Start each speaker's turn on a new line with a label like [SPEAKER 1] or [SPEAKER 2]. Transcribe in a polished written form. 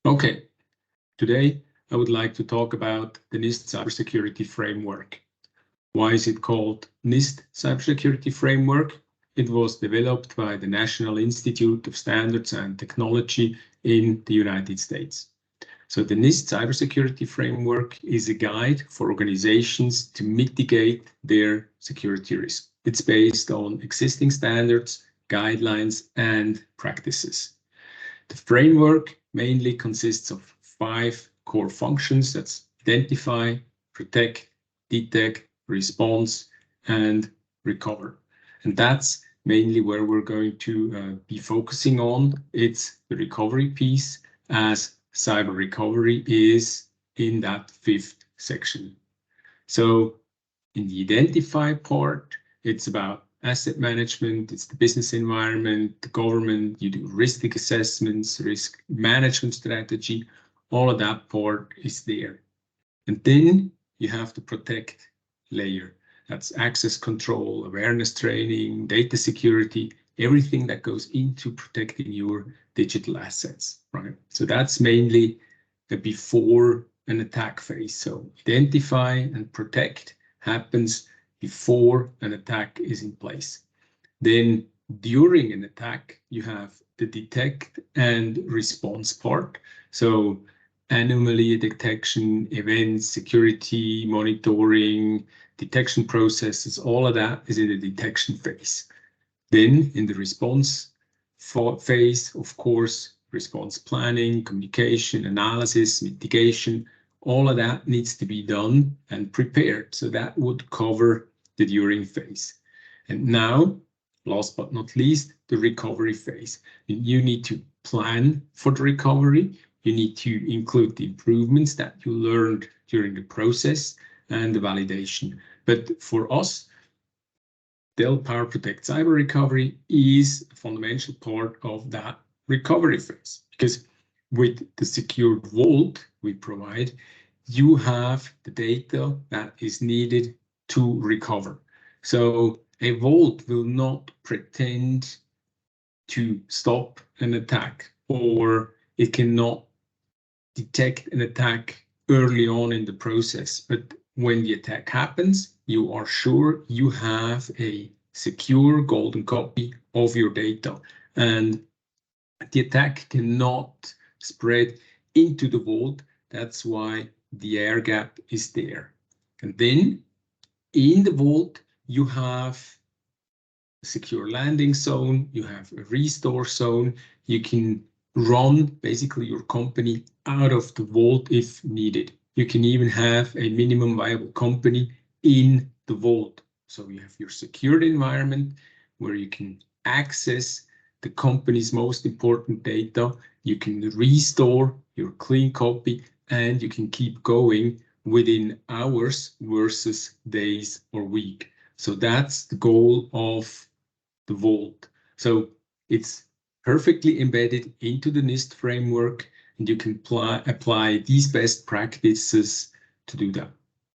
[SPEAKER 1] Okay, today I would like to talk about the NIST Cybersecurity Framework. Why is it called NIST Cybersecurity Framework? It was developed by the National Institute of Standards and Technology in the United States. So the NIST Cybersecurity Framework is a guide for organizations to mitigate their security risk. It's based on existing standards, guidelines, and practices. The framework mainly consists of 5 core functions. That's identify, protect, detect, response, and recover. And that's mainly where we're going to be focusing on. It's the recovery piece, as cyber recovery is in that 5th section. So in the identify part, it's about asset management, it's the business environment, the government, you do risk assessments, risk management strategy, all of that part is there. And then you have the protect layer. That's access control, awareness training, data security, everything that goes into protecting your digital assets, right? So that's mainly the before an attack phase. So identify and protect happens before an attack is in place. Then during an attack, you have the detect and response part. So anomaly detection, events, security, monitoring, detection processes, all of that is in the detection phase. Then in the response phase, of course, response planning, communication, analysis, mitigation, all of that needs to be done and prepared. So that would cover the during phase. And now, last but not least, the recovery phase. You need to plan for the recovery. You need to include the improvements that you learned during the process and the validation. But for us, Dell PowerProtect Cyber Recovery is a fundamental part of that recovery phase, because with the secured vault we provide, you have the data that is needed to recover. So a vault will not pretend to stop an attack, or it cannot detect an attack early on in the process. But when the attack happens, you are sure you have a secure golden copy of your data, and the attack cannot spread into the vault. That's why the air gap is there. And then in the vault, you have a secure landing zone, you have a restore zone. You can run basically your company out of the vault if needed. You can even have a minimum viable company in the vault. So you have your secured environment where you can access the company's most important data. You can restore your clean copy, and you can keep going within hours versus days or week. So that's the goal of the vault. So it's perfectly embedded into the NIST framework, and you can apply these best practices to do that.